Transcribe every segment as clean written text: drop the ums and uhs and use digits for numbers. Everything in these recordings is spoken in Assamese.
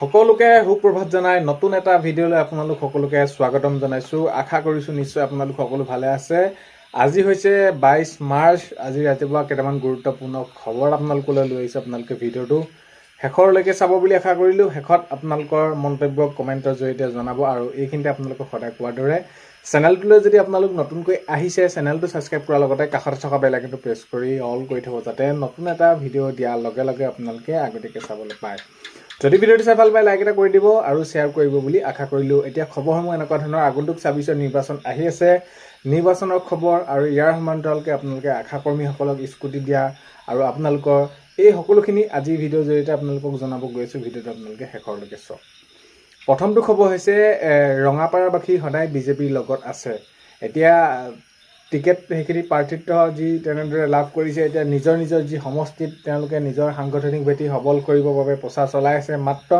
সকলোকে সুপ্ৰভাত জনাই নতুন এটা ভিডিঅ'লৈ আপোনালোক সকলোকে স্বাগতম জনাইছোঁ। আশা কৰিছোঁ নিশ্চয় আপোনালোক সকলো ভালে আছে। আজি হৈছে 22 মাৰ্চ। আজি ৰাতিপুৱা কেইটামান গুৰুত্বপূৰ্ণ খবৰ আপোনালোকলৈ লৈ আহিছোঁ। আপোনালোকে ভিডিঅ'টো শেষৰলৈকে চাব বুলি আশা কৰিলোঁ। শেষত আপোনালোকৰ মন্তব্য কমেণ্টৰ জৰিয়তে জনাব আৰু এইখিনিতে আপোনালোকক সদায় কোৱাৰ দৰে চেনেলটোলৈ যদি আপোনালোক নতুনকৈ আহিছে চেনেলটো ছাবস্ক্ৰাইব কৰাৰ লগতে কাষত থকা বেল আইকনটো প্ৰেছ কৰি অল কৰি থ'ব, যাতে নতুন এটা ভিডিঅ' দিয়াৰ লগে লগে আপোনালোকে আগতীয়াকৈ চাবলৈ পায়। যদি ভিডিঅ'টো চাই ভাল পায় লাইক এটা কৰি দিব আৰু শ্বেয়াৰ কৰিব বুলি আশা কৰিলোঁ। এতিয়া খবৰসমূহ এনেকুৱা ধৰণৰ আগন্তুক ২৬ নিৰ্বাচন আহি আছে। নিৰ্বাচনৰ খবৰ আৰু ইয়াৰ সমান্তৰালকৈ আপোনালোকে আশাকৰ্মীসকলক স্কুটি দিয়া আৰু আপোনালোকৰ এই সকলোখিনি আজিৰ ভিডিঅ'ৰ জৰিয়তে আপোনালোকক জনাব গৈ আছোঁ। ভিডিঅ'টো আপোনালোকে শেষৰলৈকে চাওক। প্ৰথমটো খবৰ হৈছে ৰঙাপাৰাবাসী সদায় বিজেপিৰ লগত আছে। এতিয়া টিকেট সেইখিনি প্ৰাৰ্থিত্ব যি তেনেদৰে লাভ কৰিছে, এতিয়া নিজৰ নিজৰ যি সমষ্টিত তেওঁলোকে নিজৰ সাংগঠনিক ভেটি সবল কৰিবৰ বাবে প্ৰচাৰ চলাই আছে। মাত্ৰ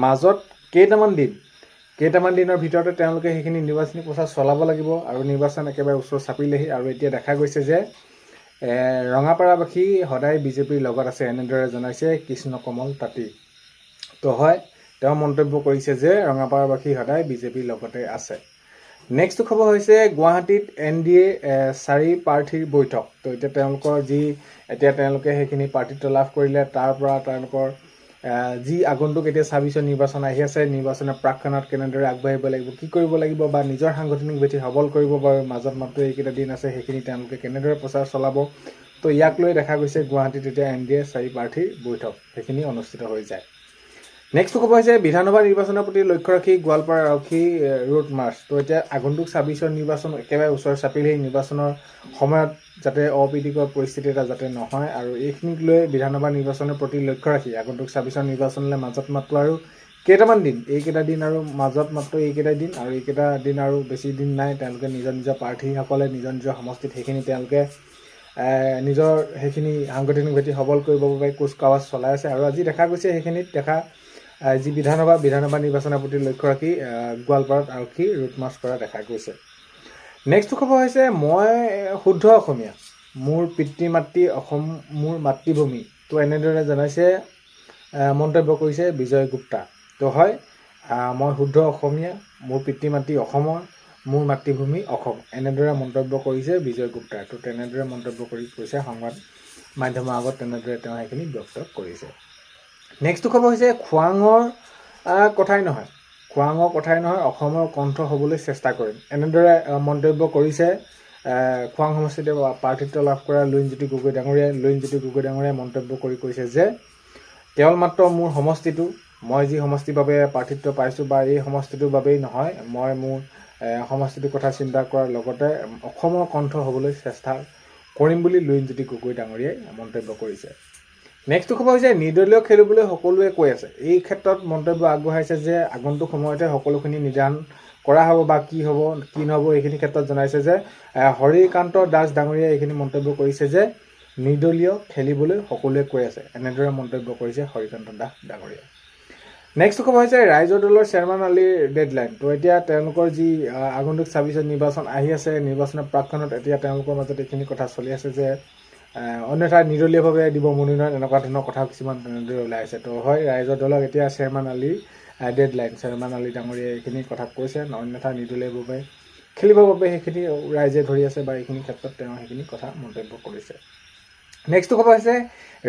মাজত কেইটামান দিনৰ ভিতৰতে তেওঁলোকে সেইখিনি নিৰ্বাচনী প্ৰচাৰ চলাব লাগিব আৰু নিৰ্বাচন একেবাৰে ওচৰ চাপিলেহি। আৰু এতিয়া দেখা গৈছে যে ৰঙাপাৰাবাসী সদায় বিজেপিৰ লগত আছে, এনেদৰে জনাইছে কৃষ্ণ কমল তাঁতী। তো হয়, তেওঁ মন্তব্য কৰিছে যে ৰঙাপাৰাবাসী সদায় বিজেপিৰ লগতে আছে। নেক্সট খবৰ হৈছে গুৱাহাটীত NDA 4 প্ৰাৰ্থীৰ বৈঠক। তো এতিয়া তেওঁলোকে সেইখিনি প্ৰাৰ্থিত্ব লাভ কৰিলে, তাৰ পৰা তেওঁলোকৰ যি আগন্তুক এতিয়া ২৬ নিৰ্বাচন আহি আছে, নিৰ্বাচনৰ প্ৰাকক্ষণত কেনেদৰে আগবাঢ়িব লাগিব, কি কৰিব লাগিব বা নিজৰ সাংগঠনিক ভেটি সবল কৰিবৰ বাবে মাজত মাত্ৰ এইকেইটা দিন আছে, সেইখিনি তেওঁলোকে কেনেদৰে প্ৰচাৰ চলাব। তো ইয়াক লৈ দেখা গৈছে গুৱাহাটীত এতিয়া NDA 4 প্ৰাৰ্থীৰ বৈঠক সেইখিনি অনুষ্ঠিত হৈ যায়। নেক্সট খবৰ হৈছে বিধানসভা নিৰ্বাচনৰ প্ৰতি লক্ষ্য ৰাখি গোৱালপাৰা আৰক্ষী ৰোড মাৰ্চ। তো এতিয়া আগন্তুক ২৬ নিৰ্বাচন একেবাৰে ওচৰ চাপিলেই, নিৰ্বাচনৰ সময়ত যাতে অপ্ৰীতিকৰ পৰিস্থিতি এটা যাতে নহয় আৰু এইখিনিক লৈ বিধানসভা নিৰ্বাচনৰ প্ৰতি লক্ষ্য ৰাখি আগন্তুক ২৬ নিৰ্বাচনলৈ মাজত মাত্ৰ আৰু কেইটামান দিন, এইকেইটা দিন আৰু মাজত মাত্ৰ এইকেইটা দিন আৰু এইকেইটা দিন আৰু বেছি দিন নাই। তেওঁলোকে নিজৰ নিজৰ প্ৰাৰ্থীসকলে নিজৰ নিজৰ সমষ্টিত সেইখিনি তেওঁলোকে নিজৰ সেইখিনি সাংগঠনিক ভেটি সবল কৰিবৰ বাবে কুচকাৱাজ চলাই আছে। আৰু আজি দেখা গৈছে সেইখিনিত যি বিধানসভা নিৰ্বাচনৰ প্ৰতি লক্ষ্য ৰাখি গোৱালপাৰাত আৰক্ষী ৰোড মাৰ্চ কৰা দেখা গৈছে। নেক্সট খবৰ হৈছে মই শুদ্ধ অসমীয়া, মোৰ পিতৃ মাতৃ অসম মোৰ মাতৃভূমি। তো এনেদৰে জনাইছে, মন্তব্য কৰিছে বিজয় গুপ্তা। তো হয়, মই শুদ্ধ অসমীয়া, মোৰ পিতৃ মাতৃ অসমৰ, মোৰ মাতৃভূমি অসম, এনেদৰে মন্তব্য কৰিছে বিজয় গুপ্তাই। তো তেনেদৰে মন্তব্য কৰিছে সংবাদ মাধ্যমৰ আগত, তেনেদৰে তেওঁ সেইখিনি ব্যক্ত কৰিছে। নেক্সট খবৰ হৈছে খোৱাঙৰ কথাই নহয় অসমৰ কণ্ঠ হ'বলৈ চেষ্টা কৰিম, এনেদৰে মন্তব্য কৰিছে খোৱাং সমষ্টিতে প্ৰাৰ্থিত্ব লাভ কৰা লুৰিণজ্যোতি গগৈ ডাঙৰীয়াই মন্তব্য কৈছে যে কেৱল মাত্ৰ মোৰ সমষ্টিটো, মই যি সমষ্টিৰ বাবে প্ৰাৰ্থিত্ব পাইছোঁ বা এই সমষ্টিটোৰ বাবেই নহয়, মই মোৰ সমষ্টিটোৰ কথা চিন্তা কৰাৰ লগতে অসমৰ কণ্ঠ হ'বলৈ চেষ্টা কৰিম বুলি লুৰিণজ্যোতি গগৈ ডাঙৰীয়াই মন্তব্য কৰিছে। নেক্সট খবৰ হৈছে নিৰ্দলীয় খেলিবলৈ সকলোৱে কৈ আছে। এই ক্ষেত্ৰত মন্তব্য আগবঢ়াইছে যে আগন্তুক সময়তে সকলোখিনি নিৰ্ধাৰণ কৰা হ'ব বা কি হ'ব কি নহ'ব এইখিনি ক্ষেত্ৰত জনাইছে যে হৰিকান্ত দাস ডাঙৰীয়াই এইখিনি মন্তব্য কৰিছে যে নিৰ্দলীয় খেলিবলৈ সকলোৱে কৈ আছে, এনেদৰে মন্তব্য কৰিছে হৰিকান্ত দাস ডাঙৰীয়াই। নেক্সট খবৰ হৈছে ৰাইজৰ দলৰ চেয়াৰমেন আলীৰ ডেডলাইন। তো এতিয়া তেওঁলোকৰ যি আগন্তুক ২৬ নিৰ্বাচন আহি আছে, নিৰ্বাচনৰ প্ৰাকক্ষণত এতিয়া তেওঁলোকৰ মাজত এইখিনি কথা চলি আছে যে অন্যথা নিৰ্দলীয়ভাৱে দিব মনোনয়ন, এনেকুৱা ধৰণৰ কথা কিছুমান তেনেদৰে ওলাই আছে। তো হয়, ৰাইজৰ দলক এতিয়া চেয়াৰমেন আলীৰ ডেডলাইন, চেয়াৰমেন আলী ডাঙৰীয়াই এইখিনি কথা কৈছে, অন্যথা নিৰ্দলীয়ভাৱে খেলিবৰ বাবে সেইখিনি ৰাইজে ধৰি আছে বা এইখিনি ক্ষেত্ৰত তেওঁ সেইখিনি কথা মন্তব্য কৰিছে। নেক্সট খবৰ হৈছে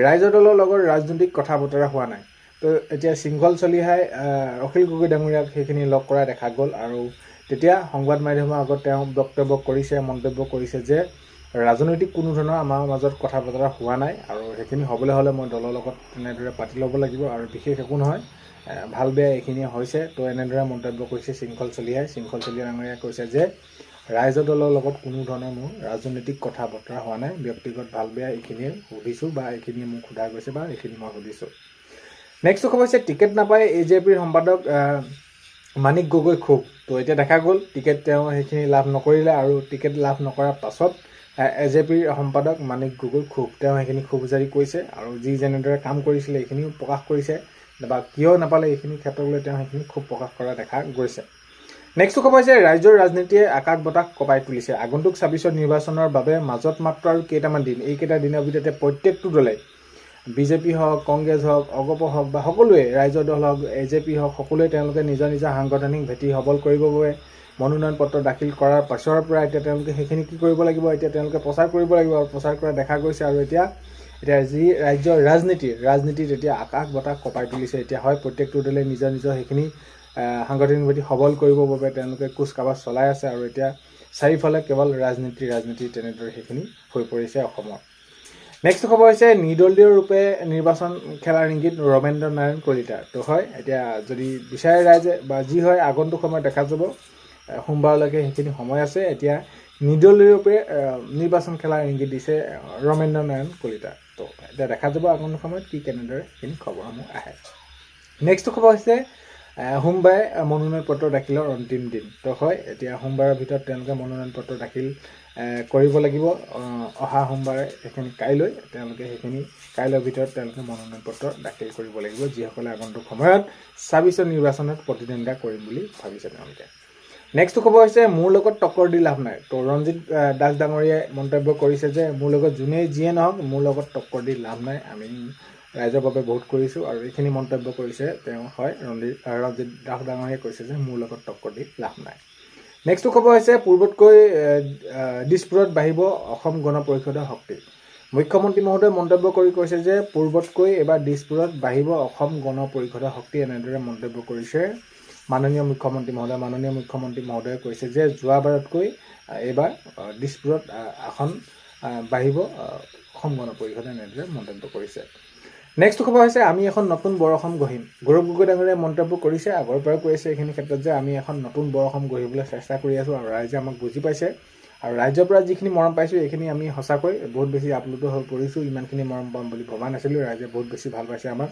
ৰাইজৰ দলৰ লগত ৰাজনৈতিক কথা বতৰা হোৱা নাই। তো এতিয়া শৃংখল চলিহাই অখিল গগৈ ডাঙৰীয়াক সেইখিনি লগ কৰা দেখা গ'ল আৰু তেতিয়া সংবাদ মাধ্যমৰ আগত তেওঁ মন্তব্য কৰিছে যে ৰাজনৈতিক কোনো ধৰণৰ আমাৰ মাজত কথা বতৰা হোৱা নাই আৰু সেইখিনি হ'বলৈ হ'লে মই দলৰ লগত তেনেদৰে পাতি ল'ব লাগিব আৰু বিশেষ একো নহয়, ভাল বেয়া এইখিনিয়ে হৈছে। তো এনেদৰে মন্তব্য কৰিছে শৃংখল চলিহা ডাঙৰীয়াই কৈছে যে ৰাইজৰ দলৰ লগত কোনো ধৰণৰ মোৰ ৰাজনৈতিক কথা বতৰা হোৱা নাই, ব্যক্তিগত ভাল বেয়া এইখিনিয়ে সুধিছোঁ বা এইখিনিয়ে মোক সোধা গৈছে বা এইখিনি মই সুধিছোঁ। নেক্সট খবৰ হৈছে টিকেট নাপায় AJPৰ সম্পাদক মানিক গগৈ ক্ষোভ। তো এতিয়া দেখা গ'ল টিকেট তেওঁ সেইখিনি লাভ নকৰিলে আৰু টিকেট লাভ নকৰাৰ পাছত AJPৰ সম্পাদক মানিক গগৈ ক্ষোভ, তেওঁ সেইখিনি ক্ষোভ জাৰি কৰিছে আৰু যি যেনেদৰে কাম কৰিছিলে এইখিনিও প্ৰকাশ কৰিছে বা কিয় নাপালে এইখিনি ক্ষেত্ৰক লৈ তেওঁ সেইখিনি ক্ষোভ প্ৰকাশ কৰা দেখা গৈছে। নেক্সট খবৰ হৈছে ৰাজ্যৰ ৰাজনীতিয়ে আকাশ বতাহ কঁপাই তুলিছে। আগন্তুক ২৬ নিৰ্বাচনৰ বাবে মাজত মাত্ৰ আৰু কেইটামান দিন, এইকেইটা দিনৰ ভিতৰতে প্ৰত্যেকটো দলে বিজেপি হওক, কংগ্ৰেছ হওক, অগপ হওক বা সকলোৱে, ৰাইজৰ দল হওক, এজেপি হওক, সকলোৱে তেওঁলোকে নিজৰ নিজৰ সাংগঠনিক ভেটি সবল কৰিবৰ বাবে মনোনয়ন পত্ৰ দাখিল কৰাৰ পাছৰ পৰা এতিয়া তেওঁলোকে সেইখিনি কি কৰিব লাগিব, এতিয়া তেওঁলোকে প্ৰচাৰ কৰিব লাগিব আৰু প্ৰচাৰ কৰা দেখা গৈছে। আৰু এতিয়া যি ৰাজ্যৰ ৰাজনীতিত এতিয়া আকাশ বতাহ কঁপাই তুলিছে। এতিয়া হয় প্ৰত্যেকটো দলে নিজৰ নিজৰ সেইখিনি সাংগঠনিক ভেটি সবল কৰিবৰ বাবে তেওঁলোকে কুচকাৱাজ চলাই আছে। আৰু এতিয়া চাৰিওফালে কেৱল ৰাজনীতি তেনেদৰে সেইখিনি হৈ পৰিছে অসমৰ। নেক্সট খবৰ হৈছে নিৰ্দলীয় ৰূপে নিৰ্বাচন খেলাৰ ইংগিত ৰমেন্দ্ৰ নাৰায়ণ কলিতাৰ। তো হয় এতিয়া যদি বিচাৰে ৰাইজে বা যি হয় আগন্তুক সময়ত দেখা যাব, সোমবাৰলৈকে সেইখিনি সময় আছে। এতিয়া নিৰ্দলীয় ৰূপে নিৰ্বাচন খেলাৰ ইংগিত দিছে ৰমেন্দ্ৰ নাৰায়ণ কলিতা। তো এতিয়া দেখা যাব আগন্তুক সময়ত কি কেনেদৰে সেইখিনি খবৰসমূহ আহে। নেক্সট খবৰ হৈছে সোমবাৰে মনোনয়ন পত্ৰ দাখিলৰ অন্তিম দিন। তো হয় এতিয়া সোমবাৰৰ ভিতৰত তেওঁলোকে মনোনয়ন পত্ৰ দাখিল কৰিব লাগিব। অহা সোমবাৰে সেইখিনি কাইলৈৰ ভিতৰত তেওঁলোকে মনোনয়ন পত্ৰ দাখিল কৰিব লাগিব, যিসকলে আগন্তুক সময়ত ২৬ নিৰ্বাচনত প্ৰতিদ্বন্দ্বিতা কৰিম বুলি ভাবিছে তেওঁলোকে। নেক্সট খবৰ হৈছে মোৰ লগত টক্কৰ দি লাভ নাই। তো ৰঞ্জিত দাস ডাঙৰীয়াই মন্তব্য কৰিছে যে মোৰ লগত যিয়ে নহওক মোৰ লগত টক্কৰ দি লাভ নাই, আমি ৰাইজৰ বাবে ভোট কৰিছোঁ। আৰু এইখিনি মন্তব্য কৰিছে তেওঁ হয় ৰঞ্জিত দাস ডাঙৰীয়াই কৈছে যে মোৰ লগত টক্কৰ দি লাভ নাই। নেক্সট খবৰ হৈছে পূৰ্বতকৈ দিছপুৰত বাঢ়িব অসম গণ পৰিষদৰ শক্তি। মুখ্যমন্ত্ৰী মহোদয়ে মন্তব্য কৰি কৈছে যে পূৰ্বতকৈ এইবাৰ দিছপুৰত বাঢ়িব অসম গণ পৰিষদৰ শক্তি। এনেদৰে মন্তব্য কৰিছে মাননীয় মুখ্যমন্ত্ৰী মহোদয়ে কৈছে যে যোৱাবাৰতকৈ এইবাৰ দিছপুৰত আসন বাঢ়িব অসম গণ পৰিষদে, এনেদৰে মন্তব্য কৰিছে। নেক্সট খবৰ হৈছে আমি এখন নতুন বৰ অসম গঢ়িম। গৌৰৱ গগৈ ডাঙৰীয়াই মন্তব্য কৰিছে, আগৰ পৰাই কৈ আছে এইখিনি ক্ষেত্ৰত যে আমি এখন নতুন বৰ অসম গঢ়িবলৈ চেষ্টা কৰি আছোঁ আৰু ৰাইজে আমাক বুজি পাইছে। আৰু ৰাইজৰ পৰা যিখিনি মৰম পাইছোঁ এইখিনি আমি সঁচাকৈ বহুত বেছি আপ্লুত হৈ পৰিছোঁ। ইমানখিনি মৰম পাম বুলি ভবা নাছিলোঁ, ৰাইজে বহুত বেছি ভাল পাইছে আমাক।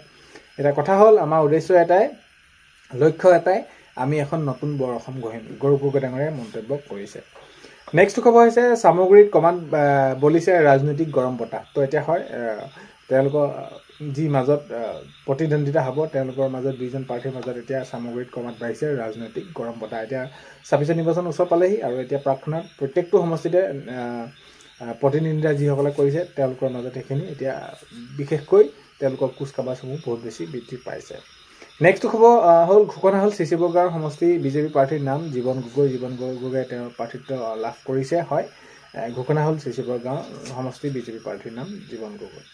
এটা কথা হ'ল আমাৰ উদ্দেশ্য এটাই, লক্ষ্য এটাই, আমি এখন নতুন বৰ অসম গঢ়িম, গৌৰৱ গগৈ ডাঙৰীয়াই মন্তব্য কৰিছে। নেক্সট খবৰ হৈছে চামগুৰিত ক্ৰমাৎ বলিছে ৰাজনৈতিক গৰম বতাহ। তো এতিয়া হয় তেওঁলোকৰ যি মাজত প্ৰতিদ্বন্দ্বিতা হ'ব, তেওঁলোকৰ মাজত দুইজন প্ৰাৰ্থীৰ মাজত এতিয়া চামগুৰিত ক্ৰমাৎ বাঢ়িছে ৰাজনৈতিক গৰম বতাহ। এতিয়া ২৬ নিৰ্বাচন ওচৰ পালেহি আৰু এতিয়া প্ৰাক্ক্ষণত প্ৰত্যেকটো সমষ্টিতে প্ৰতিদ্বন্দ্বিতা যিসকলে কৰিছে তেওঁলোকৰ মাজত সেইখিনি এতিয়া বিশেষকৈ তেওঁলোকৰ কুচকাৱাজসমূহ বহুত বেছি বৃদ্ধি পাইছে। নেক্সট খবৰ হ'ল ঘোষণা হ'ল চিচিবৰ গাঁৱৰ সমষ্টি বিজেপি প্ৰাৰ্থীৰ নাম জীৱন গগৈ তেওঁৰ প্ৰাৰ্থিত্ব লাভ কৰিছে। হয় ঘোষণা হ'ল চিচিবৰ গাঁও সমষ্টি বিজেপি প্ৰাৰ্থীৰ নাম জীৱন গগৈ।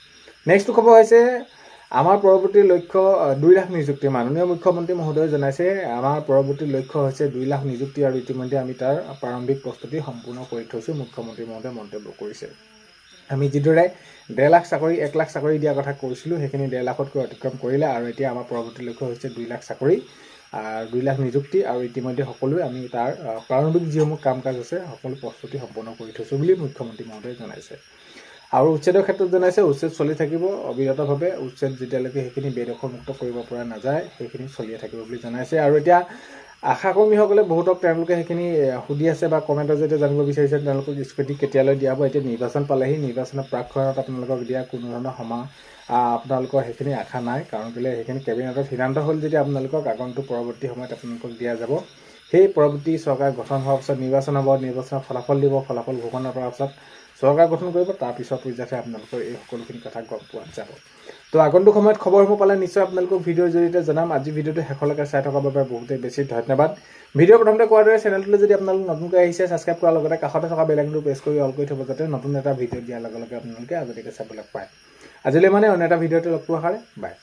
নেক্সট খবৰ হৈছে আমাৰ পৰৱৰ্তী লক্ষ্য ২ লাখ নিযুক্তি। মাননীয় মুখ্যমন্ত্ৰী মহোদয়ে জনাইছে আমাৰ পৰৱৰ্তী লক্ষ্য হৈছে ২ লাখ নিযুক্তি আৰু ইতিমধ্যে আমি তাৰ প্ৰাৰম্ভিক প্ৰস্তুতি সম্পূৰ্ণ কৰি থৈছোঁ, মুখ্যমন্ত্ৰী মহোদয়ে মন্তব্য কৰিছে। আমি যিদৰে ১.৫ লাখ চাকৰি ১ লাখ চাকৰি দিয়াৰ কথা কৈছিলোঁ সেইখিনি ১.৫ লাখতকৈ অতিক্ৰম কৰিলে আৰু এতিয়া আমাৰ পৰৱৰ্তী লক্ষ্য হৈছে ২ লাখ চাকৰি, ২ লাখ নিযুক্তি আৰু ইতিমধ্যে সকলোৱে আমি তাৰ প্ৰাৰম্ভিক যিসমূহ কাম কাজ আছে সকলো প্ৰস্তুতি সম্পূৰ্ণ কৰি থৈছোঁ বুলি মুখ্যমন্ত্ৰী মহোদয়ে জনাইছে। আৰু উচ্ছেদৰ ক্ষেত্ৰত জনাইছে উচ্ছেদ চলি থাকিব অবিৰতভাৱে, উচ্ছেদ যেতিয়ালৈকে সেইখিনি বেদখলমুক্ত কৰিব পৰা নাযায় সেইখিনি চলিয়ে থাকিব বুলি জনাইছে। আৰু এতিয়া আশাকৰ্মীসকলে বহুতক তেওঁলোকে সেইখিনি সুধি আছে বা কমেণ্টৰ জৰিয়তে জানিব বিচাৰিছে তেওঁলোকক স্কুটি কেতিয়ালৈ দিয়া হ'ব। এতিয়া নিৰ্বাচন পালেহি, নিৰ্বাচনৰ প্ৰাকক্ষণত আপোনালোকক দিয়া কোনো ধৰণৰ আপোনালোকৰ সেইখিনি আশা নাই, কাৰণ কেলৈ সেইখিনি কেবিনেটত সিদ্ধান্ত হ'ল যদি আপোনালোকক আগন্তুক পৰৱৰ্তী সময়ত আপোনালোকক দিয়া যাব। সেই পৰৱৰ্তী চৰকাৰ গঠন হোৱাৰ পাছত নিৰ্বাচন হ'ব, নিৰ্বাচনৰ ফলাফল দিব, ফলাফল ঘোষণা কৰাৰ পাছত চৰকাৰ গঠন কৰিব, তাৰ পিছৰ পৰ্যায়তে আপোনালোকৰ এই সকলোখিনি কথা গম পোৱা যাব। তো আগন্তুক সময়ত খবৰসমূহ পালে নিশ্চয় আপোনালোকক ভিডিঅ'ৰ জৰিয়তে জনাম। আজি ভিডিঅ'টো শেষলৈকে চাই থকাৰ বাবে বহুতেই বেছি ধন্যবাদ। ভিডিঅ' প্ৰথমতে কোৱাৰ দৰে চেনেলটোলৈ যদি আপোনালোক নতুনকৈ আহিছে ছাবস্ক্ৰাইব কৰাৰ লগতে কাষতে থকা বেল আইকনটো প্ৰেছ কৰি অল কৰি থ'ব, যাতে নতুন এটা ভিডিঅ' দিয়াৰ লগে লগে আপোনালোকে আগতীয়াকৈ চাবলৈ পায়। আজিলৈ মানে অন্য এটা ভিডিঅ'তে লগ পোৱাৰ বাই।